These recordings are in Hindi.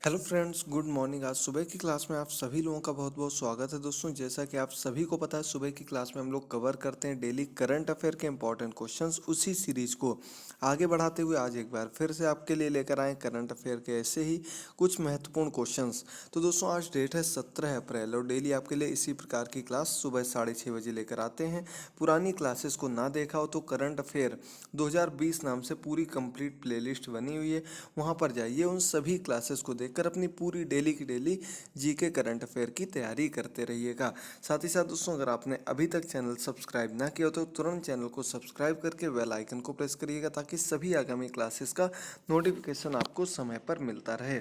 Hello friends, good morning. आज सुबह की क्लास में आप सभी लोगों का बहुत बहुत स्वागत है दोस्तों। जैसा कि आप सभी को पता है, सुबह की क्लास में हम लोग कवर करते हैं डेली करंट अफेयर के इंपॉर्टेंट क्वेश्चंस। उसी सीरीज को आगे बढ़ाते हुए आज एक बार फिर से आपके लिए लेकर आए करंट अफेयर के ऐसे ही कुछ महत्वपूर्ण क्वेश्चंस। तो दोस्तों, आज डेट है 17 अप्रैल और डेली आपके लिए इसी प्रकार की क्लास सुबह 6:30 बजे लेकर आते हैं। पुरानी क्लासेस को ना देखा हो तो करंट अफेयर 2020 नाम से पूरी कंप्लीट प्लेलिस्ट बनी हुई है, वहाँ पर जाइए। उन सभी क्लासेस को देखकर अपनी पूरी डेली की डेली जीके करंट अफेयर की तैयारी करते रहिएगा। साथ ही साथ दोस्तों, अगर आपने अभी तक चैनल सब्सक्राइब ना किया हो तो तुरंत चैनल को सब्सक्राइब करके बेल आइकन को प्रेस करिएगा, ताकि सभी आगामी क्लासेस का नोटिफिकेशन आपको समय पर मिलता रहे।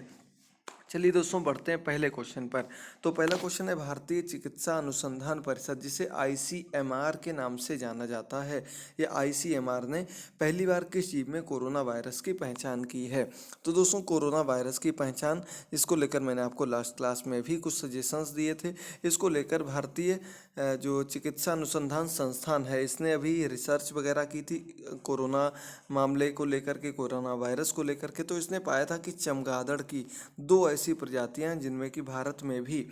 चलिए दोस्तों, बढ़ते हैं पहले क्वेश्चन पर। तो पहला क्वेश्चन है, भारतीय चिकित्सा अनुसंधान परिषद, जिसे आईसीएमआर के नाम से जाना जाता है, ये आईसीएमआर ने पहली बार किस जीव में कोरोना वायरस की पहचान की है? तो दोस्तों, कोरोना वायरस की पहचान, इसको लेकर मैंने आपको लास्ट क्लास में भी कुछ सजेशंस दिए थे। इसको लेकर भारतीय जो चिकित्सा अनुसंधान संस्थान है, इसने अभी रिसर्च वगैरह की थी कोरोना मामले को लेकर के, कोरोना वायरस को लेकर के। तो इसने पाया था कि चमगादड़ की दो ऐसी प्रजातियां हैं जिनमें कि भारत में भी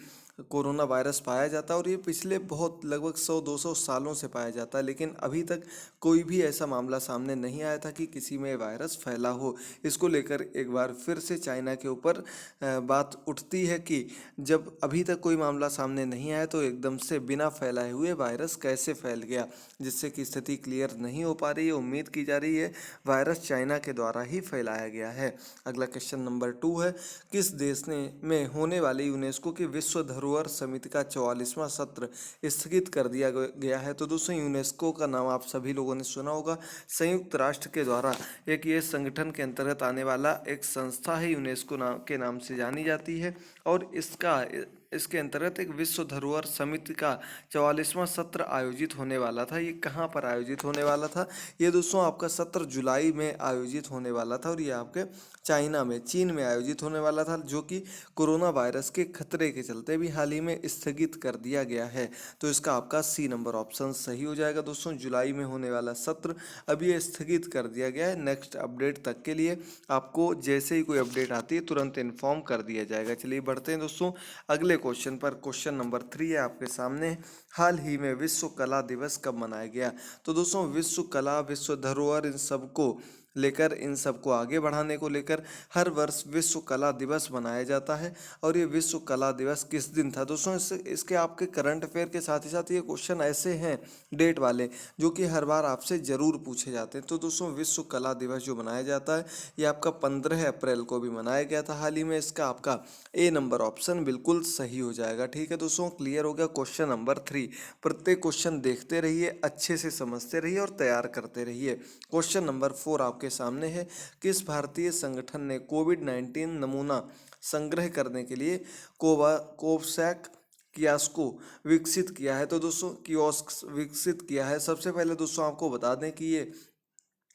कोरोना वायरस पाया जाता है, और ये पिछले बहुत लगभग 100-200 सालों से पाया जाता है, लेकिन अभी तक कोई भी ऐसा मामला सामने नहीं आया था कि किसी में वायरस फैला हो। इसको लेकर एक बार फिर से चाइना के ऊपर बात उठती है कि जब अभी तक कोई मामला सामने नहीं आया तो एकदम से बिना फैलाए हुए वायरस कैसे फैल गया, जिससे कि स्थिति क्लियर नहीं हो पा रही है। उम्मीद की जा रही है वायरस चाइना के द्वारा ही फैलाया गया है। अगला क्वेश्चन नंबर 2 है, किस देश ने में होने वाली यूनेस्को की विश्व धरोहर समिति का 44वां सत्र स्थगित कर दिया गया है? तो दोस्तों, यूनेस्को का नाम आप सभी लोगों ने सुना होगा। संयुक्त राष्ट्र के द्वारा एक ये संगठन के अंतर्गत आने वाला एक संस्था है, यूनेस्को के नाम से जानी जाती है। और इसके अंतर्गत एक विश्व धरोहर समिति का 44वां सत्र आयोजित होने वाला था। ये कहाँ पर आयोजित होने वाला था? ये दोस्तों आपका सत्र जुलाई में आयोजित होने वाला था, और ये आपके चाइना में, चीन में आयोजित होने वाला था, जो कि कोरोना वायरस के खतरे के चलते भी हाल ही में स्थगित कर दिया गया है। तो इसका आपका सी नंबर ऑप्शन सही हो जाएगा दोस्तों। जुलाई में होने वाला सत्र अभी ये स्थगित कर दिया गया है। नेक्स्ट अपडेट तक के लिए आपको जैसे ही कोई अपडेट आती है तुरंत इन्फॉर्म कर दिया जाएगा। चलिए बढ़ते हैं दोस्तों अगले क्वेश्चन पर। क्वेश्चन नंबर 3 है आपके सामने, हाल ही में विश्व कला दिवस कब मनाया गया? तो दोस्तों, विश्व कला, विश्व धरोहर, इन सबको लेकर, इन सबको आगे बढ़ाने को लेकर हर वर्ष विश्व कला दिवस मनाया जाता है। और ये विश्व कला दिवस किस दिन था? दोस्तों, इसके आपके करंट अफेयर के साथ ही साथ ये क्वेश्चन ऐसे हैं डेट वाले, जो कि हर बार आपसे ज़रूर पूछे जाते हैं। तो दोस्तों, विश्व कला दिवस जो मनाया जाता है, ये आपका 15 अप्रैल को भी मनाया गया था हाल ही में। इसका आपका ए नंबर ऑप्शन बिल्कुल सही हो जाएगा। ठीक है दोस्तों, क्लियर हो गया क्वेश्चन नंबर 3। प्रत्येक क्वेश्चन देखते रहिए, अच्छे से समझते रहिए और तैयार करते रहिए। क्वेश्चन नंबर 4 आपके सामने है, किस भारतीय संगठन ने कोविड-19 नमूना संग्रह करने के लिए कोवसैक कियास्को विकसित किया है? तो दोस्तों, कियोस्क विकसित किया है। सबसे पहले दोस्तों आपको बता दें कि ये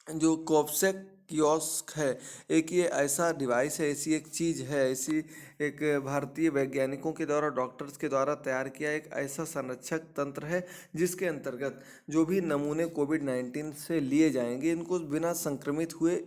जो कोवसैक कियोस्क है, एक ये ऐसा डिवाइस है, ऐसी एक चीज़ है, ऐसी एक भारतीय वैज्ञानिकों के द्वारा, डॉक्टर्स के द्वारा तैयार किया एक ऐसा संरक्षक तंत्र है, जिसके अंतर्गत जो भी नमूने कोविड-19 से लिए जाएंगे, इनको बिना संक्रमित हुए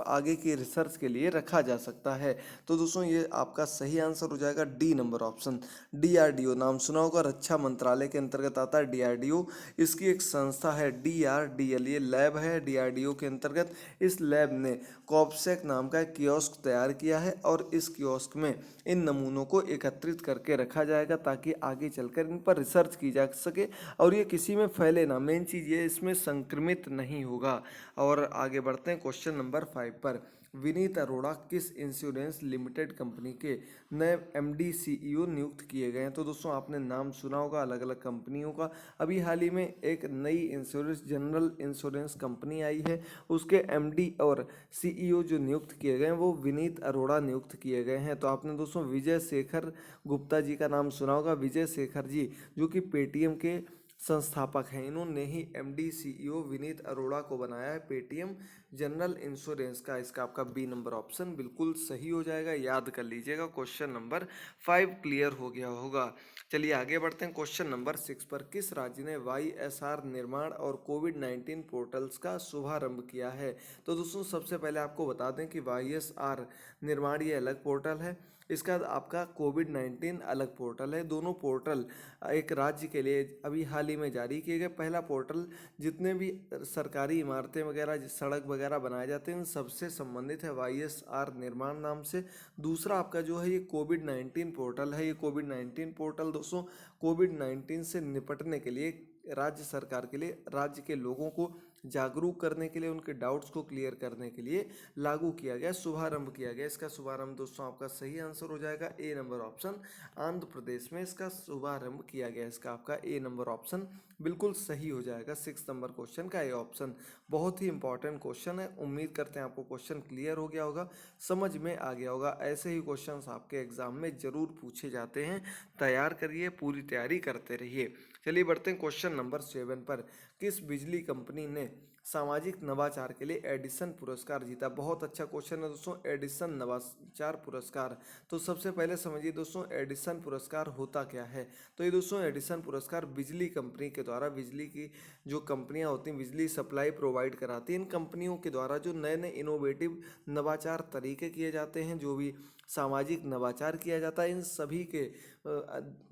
आगे की रिसर्च के लिए रखा जा सकता है। तो दोस्तों, ये आपका सही आंसर हो जाएगा डी नंबर ऑप्शन। डीआरडीओ नाम सुना होगा, रक्षा मंत्रालय के अंतर्गत आता है डीआरडीओ। इसकी एक संस्था है डीआरडीएल, ये लैब है डीआरडीओ के अंतर्गत। इस लैब ने कॉपसैक नाम का एक कियोस्क तैयार किया है, और इस कियोस्क में इन नमूनों को एकत्रित करके रखा जाएगा, ताकि आगे चलकर इन पर रिसर्च की जा सके और ये किसी में फैले ना। मेन चीज़ ये इसमें संक्रमित नहीं होगा। और आगे बढ़ते हैं क्वेश्चन नंबर 5 पर। विनीत अरोड़ा किस इंश्योरेंस लिमिटेड कंपनी के नए एमडी सीईओ नियुक्त किए गए हैं? तो दोस्तों, आपने नाम सुना होगा अलग अलग कंपनियों का। अभी हाल ही में एक नई इंश्योरेंस, जनरल इंश्योरेंस कंपनी आई है, उसके एमडी और सीईओ जो नियुक्त किए गए हैं वो विनीत अरोड़ा नियुक्त किए गए हैं। तो आपने दोस्तों विजय शेखर गुप्ता जी का नाम सुना होगा। विजय शेखर जी, जो कि पेटीएम के संस्थापक हैं, इन्होंने ही एमडी सीईओ विनीत अरोड़ा को बनाया है पेटीएम जनरल इंश्योरेंस का। इसका आपका बी नंबर ऑप्शन बिल्कुल सही हो जाएगा, याद कर लीजिएगा। क्वेश्चन नंबर 5 क्लियर हो गया होगा। चलिए आगे बढ़ते हैं क्वेश्चन नंबर 6 पर। किस राज्य ने YSR निर्माण और कोविड-19 पोर्टल्स का शुभारंभ किया है? तो दोस्तों सबसे पहले आपको बता दें कि YSR निर्माण ये अलग पोर्टल है, इसका आपका कोविड-19 अलग पोर्टल है। दोनों पोर्टल एक राज्य के लिए अभी हाल ही में जारी किए गए। पहला पोर्टल जितने भी सरकारी इमारतें वगैरह, सड़क वगैरह बनाए जाते हैं, इन सबसे संबंधित है YSR निर्माण नाम से। दूसरा आपका जो है ये कोविड-19 पोर्टल है। ये कोविड-19 पोर्टल दोस्तों कोविड-19 से निपटने के लिए राज्य सरकार के लिए, राज्य के लोगों को जागरूक करने के लिए, उनके डाउट्स को क्लियर करने के लिए लागू किया गया, शुभारंभ किया गया। इसका शुभारंभ दोस्तों आपका सही आंसर हो जाएगा ए नंबर ऑप्शन। आंध्र प्रदेश में इसका शुभारंभ किया गया। इसका आपका ए नंबर ऑप्शन बिल्कुल सही हो जाएगा। 6 नंबर क्वेश्चन का ए ऑप्शन बहुत ही इंपॉर्टेंट क्वेश्चन है। उम्मीद करते हैं आपको क्वेश्चन क्लियर हो गया होगा, समझ में आ गया होगा। ऐसे ही क्वेश्चंस आपके एग्जाम में जरूर पूछे जाते हैं। तैयार करिए, पूरी तैयारी करते रहिए। चलिए बढ़ते हैं क्वेश्चन नंबर 7 पर। किस बिजली कंपनी ने सामाजिक नवाचार के लिए एडिसन पुरस्कार जीता? बहुत अच्छा क्वेश्चन है दोस्तों, एडिसन नवाचार पुरस्कार। तो सबसे पहले समझिए दोस्तों एडिसन पुरस्कार होता क्या है। तो ये दोस्तों एडिसन पुरस्कार बिजली कंपनी के द्वारा, बिजली की जो कंपनियां होती हैं, बिजली सप्लाई प्रोवाइड कराती हैं, इन कंपनियों के द्वारा जो नए नए इनोवेटिव नवाचार तरीके किए जाते हैं, जो भी सामाजिक नवाचार किया जाता है, इन सभी के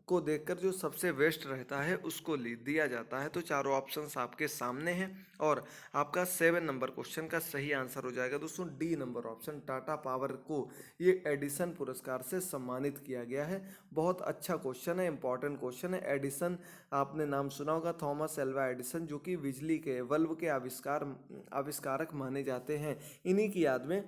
को देखकर जो सबसे बेस्ट रहता है उसको दिया जाता है। तो चारों ऑप्शंस आपके सामने हैं और आपका 7 नंबर क्वेश्चन का सही आंसर हो जाएगा दोस्तों D number option. Tata power को ये एडिसन पुरस्कार से सम्मानित किया गया है। बहुत अच्छा क्वेश्चन है, इंपॉर्टेंट क्वेश्चन है। एडिसन आपने नाम सुना होगा, थॉमस एल्वा एडिसन, जो कि बिजली के बल्ब के आविष्कारक माने जाते हैं। इन्हीं की याद में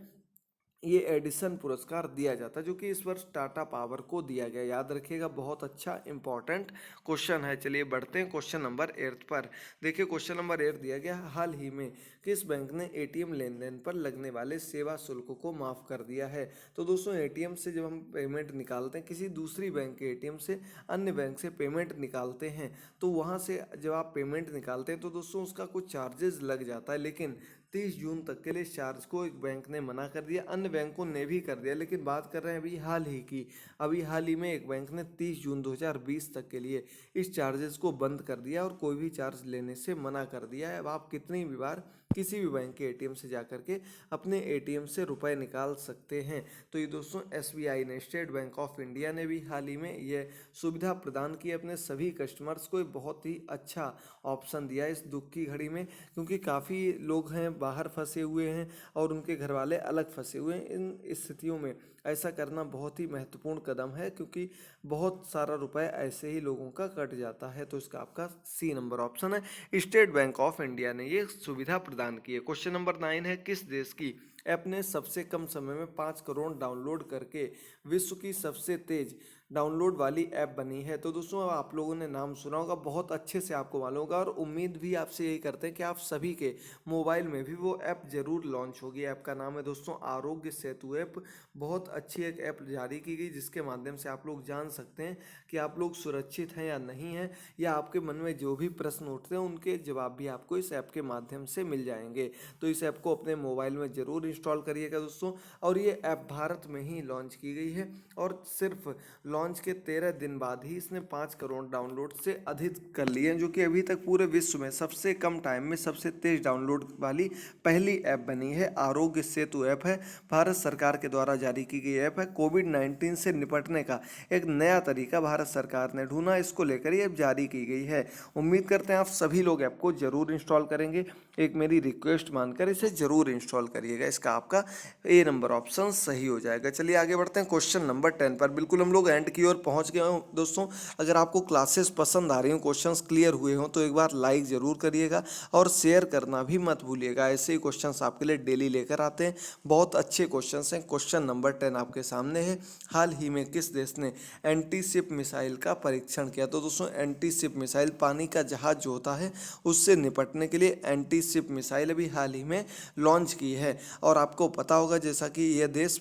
ये एडिसन पुरस्कार दिया जाता है, जो कि इस वर्ष टाटा पावर को दिया गया। याद रखिएगा, बहुत अच्छा इंपॉर्टेंट क्वेश्चन है। चलिए बढ़ते हैं क्वेश्चन नंबर 8 पर। देखिए क्वेश्चन नंबर 8 दिया गया, हाल ही में किस बैंक ने एटीएम लेन देन पर लगने वाले सेवा शुल्क को माफ़ कर दिया है? तो दोस्तों एटीएम से जब हम पेमेंट निकालते हैं, किसी दूसरी बैंक के एटीएम से अन्य बैंक से पेमेंट निकालते हैं, तो वहाँ से जब आप पेमेंट निकालते हैं तो दोस्तों उसका कुछ चार्जेस लग जाता है। लेकिन 30 जून तक के लिए इस चार्ज को एक बैंक ने मना कर दिया, अन्य बैंकों ने भी कर दिया। लेकिन बात कर रहे हैं अभी हाल ही की, अभी हाल ही में एक बैंक ने 30 जून 2020 तक के लिए इस चार्जेस को बंद कर दिया और कोई भी चार्ज लेने से मना कर दिया है। अब आप कितनी भी बार किसी भी बैंक के एटीएम से जा कर के अपने एटीएम से रुपए निकाल सकते हैं। तो ये दोस्तों एसबीआई ने, स्टेट बैंक ऑफ इंडिया ने भी हाल ही में ये सुविधा प्रदान की अपने सभी कस्टमर्स को। बहुत ही अच्छा ऑप्शन दिया है इस दुख की घड़ी में, क्योंकि काफ़ी लोग हैं बाहर फंसे हुए हैं और उनके घर वाले अलग फंसे हुए हैं। इन स्थितियों में ऐसा करना बहुत ही महत्वपूर्ण कदम है, क्योंकि बहुत सारा रुपए ऐसे ही लोगों का कट जाता है। तो इसका आपका सी नंबर ऑप्शन है। स्टेट बैंक ऑफ इंडिया ने ये सुविधा प्रदान की है। क्वेश्चन नंबर 9 है, किस देश की ऐप ने सबसे कम समय में 5 करोड़ डाउनलोड करके विश्व की सबसे तेज डाउनलोड वाली ऐप बनी है? तो दोस्तों आप लोगों ने नाम सुना होगा, बहुत अच्छे से आपको मालूम होगा, और उम्मीद भी आपसे यही करते हैं कि आप सभी के मोबाइल में भी वो ऐप जरूर लॉन्च होगी। ऐप का नाम है दोस्तों आरोग्य सेतु ऐप। बहुत अच्छी एक ऐप जारी की गई, जिसके माध्यम से आप लोग जान सकते हैं कि आप लोग सुरक्षित हैं या नहीं हैं, या आपके मन में जो भी प्रश्न उठते हैं उनके जवाब भी आपको इस ऐप के माध्यम से मिल जाएंगे। तो इस ऐप को अपने मोबाइल में ज़रूर इंस्टॉल करिएगा दोस्तों। और ये ऐप भारत में ही लॉन्च की गई है और सिर्फ लॉन्च के 13 दिन बाद ही इसने 5 करोड़ डाउनलोड से अधिक कर लिए हैं, जो कि अभी तक पूरे विश्व में सबसे कम टाइम में सबसे तेज डाउनलोड वाली पहली ऐप बनी है। आरोग्य सेतु ऐप है, भारत सरकार के द्वारा जारी की गई ऐप है। कोविड-19 से निपटने का एक नया तरीका भारत सरकार ने ढूंढा, इसको लेकर ये ऐप जारी की गई है। उम्मीद करते हैं आप सभी लोग ऐप को जरूर इंस्टॉल करेंगे। एक मेरी रिक्वेस्ट मानकर इसे जरूर इंस्टॉल करिएगा। इसका आपका ए नंबर ऑप्शन सही हो जाएगा। चलिए आगे बढ़ते हैं क्वेश्चन नंबर 10 पर। बिल्कुल हम लोग एंड की ओर पहुंच गए हों दोस्तों। अगर आपको क्लासेस पसंद आ रही हों, क्वेश्चंस क्लियर हुए हों, तो एक बार लाइक ज़रूर करिएगा और शेयर करना भी मत भूलिएगा। ऐसे ही क्वेश्चंस आपके लिए डेली लेकर आते हैं, बहुत अच्छे क्वेश्चंस हैं। क्वेश्चन नंबर 10 आपके सामने है, हाल ही में किस देश ने एंटी शिप मिसाइल का परीक्षण किया? तो दोस्तों एंटी शिप मिसाइल, पानी का जहाज जो होता है उससे निपटने के लिए एंटी शिप मिसाइल अभी हाल ही में लॉन्च की है। और आपको पता होगा जैसा कि यह देश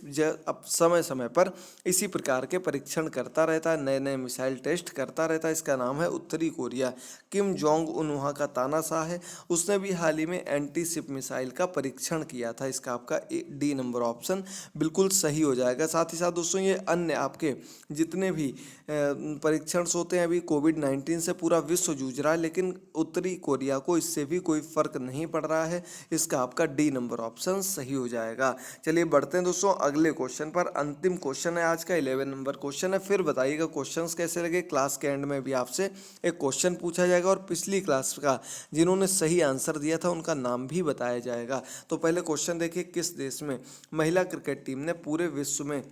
अब समय समय पर इसी प्रकार के परीक्षण करता रहता है, नए नए मिसाइल टेस्ट करता रहता है। इसका नाम है उत्तरी कोरिया। किम जोंग उन वहाँ का तानाशाह है, उसने भी हाल ही में एंटी शिप मिसाइल का परीक्षण किया था। इसका आपका डी नंबर ऑप्शन बिल्कुल सही हो जाएगा। साथ ही साथ दोस्तों ये अन्य आपके जितने भी परीक्षण होते हैं, अभी कोविड-19 से पूरा विश्व जूझ रहा है, लेकिन उत्तरी कोरिया को इससे भी कोई फर्क नहीं पड़ रहा है। इसका आपका डी नंबर ऑप्शन सही हो जाएगा। चलिए बढ़ते हैं दोस्तों अगले क्वेश्चन पर। अंतिम क्वेश्चन है आज का, 11 नंबर क्वेश्चन है। फिर बताइएगा क्वेश्चंस कैसे लगे। क्लास के एंड में भी आपसे एक क्वेश्चन पूछा जाएगा और पिछली क्लास का जिन्होंने सही आंसर दिया था उनका नाम भी बताया जाएगा। तो पहले क्वेश्चन देखिए, किस देश में महिला क्रिकेट टीम ने पूरे विश्व में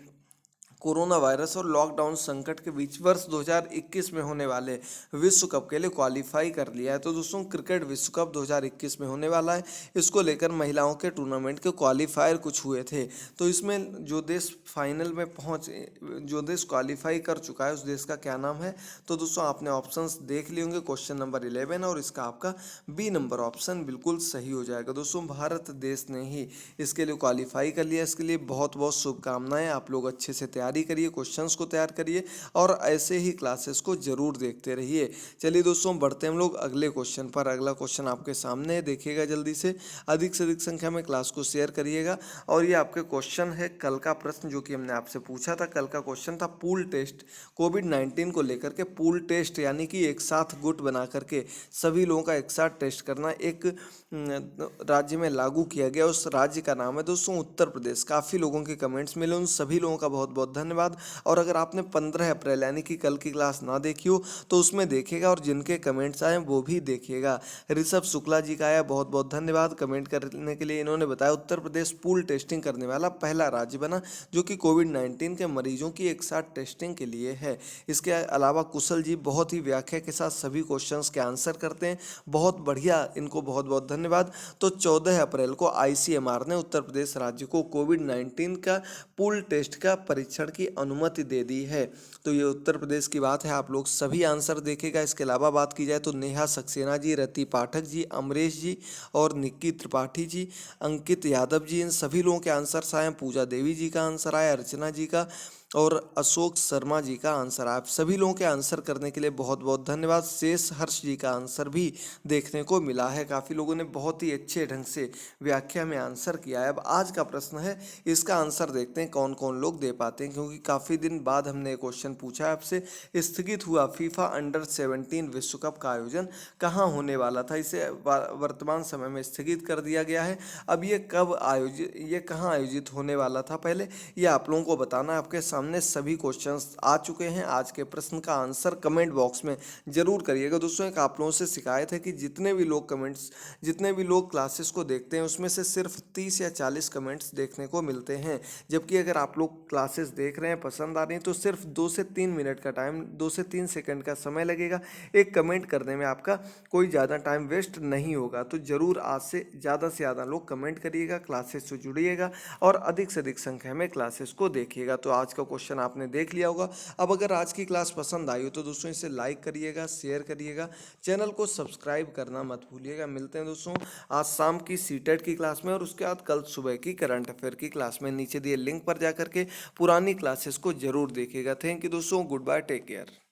कोरोना वायरस और लॉकडाउन संकट के बीच वर्ष 2021 में होने वाले विश्व कप के लिए क्वालिफाई कर लिया है। तो दोस्तों क्रिकेट विश्व कप 2021 में होने वाला है। इसको लेकर महिलाओं के टूर्नामेंट के क्वालिफायर कुछ हुए थे, तो इसमें जो देश फाइनल में पहुंचे, जो देश क्वालिफाई कर चुका है उस देश का क्या नाम है। तो दोस्तों आपने ऑप्शंस देख लिए होंगे। क्वेश्चन नंबर 11 और इसका आपका बी नंबर ऑप्शन बिल्कुल सही हो जाएगा। दोस्तों भारत देश ने ही इसके लिए क्वालिफाई कर लिया। इसके लिए बहुत बहुत शुभकामनाएं। आप लोग अच्छे से तैयारी करिए, क्वेश्चंस को तैयार करिए और ऐसे ही क्लासेस को जरूर देखते रहिए। चलिए दोस्तों बढ़ते हैं हम लोग अगले क्वेश्चन पर। अगला क्वेश्चन आपके सामने है, देखिएगा जल्दी से अधिक संख्या में क्लास को शेयर करिएगा। और ये आपके क्वेश्चन है कल का प्रश्न जो कि हमने आपसे पूछा था। कल का क्वेश्चन था पूल टेस्ट, कोविड-19 को लेकर के पूल टेस्ट, यानी कि एक साथ गुट बना करके सभी लोगों का एक साथ टेस्ट करना एक राज्य में लागू किया गया। उस राज्य का नाम है दोस्तों उत्तर प्रदेश। काफ़ी लोगों के कमेंट्स मिले, उन सभी लोगों का बहुत बहुत धन्यवाद। और अगर आपने 15 अप्रैल यानी कि कल की क्लास ना देखी हो तो उसमें देखिएगा और जिनके कमेंट्स आए वो भी देखिएगा। ऋषभ शुक्ला जी का आया, बहुत बहुत धन्यवाद कमेंट करने के लिए। इन्होंने बताया उत्तर प्रदेश पूल टेस्टिंग करने वाला पहला राज्य बना जो कि कोविड-19 के मरीजों की एक साथ टेस्टिंग के लिए है। इसके अलावा कुशल जी बहुत ही व्याख्या के साथ सभी क्वेश्चंस के आंसर करते हैं, बहुत बढ़िया, इनको बहुत बहुत धन्यवाद। तो 14 अप्रैल को आईसीएमआर ने उत्तर प्रदेश राज्य को कोविड-19 का पूल टेस्ट का परीक्षण की अनुमति दे दी है। तो ये उत्तर प्रदेश की बात है, आप लोग सभी आंसर देखेगा। इसके अलावा बात की जाए तो नेहा सक्सेना जी, रति पाठक जी, अमरीश जी और निक्की त्रिपाठी जी, अंकित यादव जी, इन सभी लोगों के आंसर आए। पूजा देवी जी का आंसर आया, अर्चना जी का और अशोक शर्मा जी का आंसर। आप सभी लोगों के आंसर करने के लिए बहुत बहुत धन्यवाद। शेष हर्ष जी का आंसर भी देखने को मिला है। काफ़ी लोगों ने बहुत ही अच्छे ढंग से व्याख्या में आंसर किया है। अब आज का प्रश्न है, इसका आंसर देखते हैं कौन कौन लोग दे पाते हैं, क्योंकि काफ़ी दिन बाद हमने एक क्वेश्चन पूछा है आपसे। स्थगित हुआ फीफा अंडर 17 विश्व कप का आयोजन कहाँ होने वाला था, इसे वर्तमान समय में स्थगित कर दिया गया है। अब ये कब आयोजित, ये कहाँ आयोजित होने वाला था, पहले ये आप लोगों को बताना है। आपके सामने सभी क्वेश्चंस आ चुके हैं। आज के प्रश्न का आंसर कमेंट बॉक्स में जरूर करिएगा। दोस्तों एक आप लोगों से शिकायत है कि जितने भी लोग क्लासेस को देखते हैं उसमें से सिर्फ 30 या 40 कमेंट्स देखने को मिलते हैं, जबकि अगर आप लोग क्लासेस देख रहे हैं, पसंद आ रही हैं, तो सिर्फ 2 से 3 मिनट का टाइम, 2 से 3 सेकंड का समय लगेगा। एक कमेंट करने में आपका कोई ज़्यादा टाइम वेस्ट नहीं होगा। तो ज़रूर आज से ज़्यादा लोग कमेंट करिएगा, क्लासेस से जुड़िएगा और अधिक से अधिक संख्या में क्लासेस को देखिएगा। तो आज का क्वेश्चन आपने देख लिया होगा। अब अगर आज की क्लास पसंद आई हो तो दोस्तों इसे लाइक करिएगा, शेयर करिएगा, चैनल को सब्सक्राइब करना मत भूलिएगा। मिलते हैं दोस्तों आज शाम की सीटेट की क्लास में और उसके बाद कल सुबह की करंट अफेयर की क्लास में। नीचे दिए लिंक पर जाकर के पुरानी क्लासेस को जरूर देखिएगा। थैंक यू दोस्तों, गुड बाय, टेक केयर।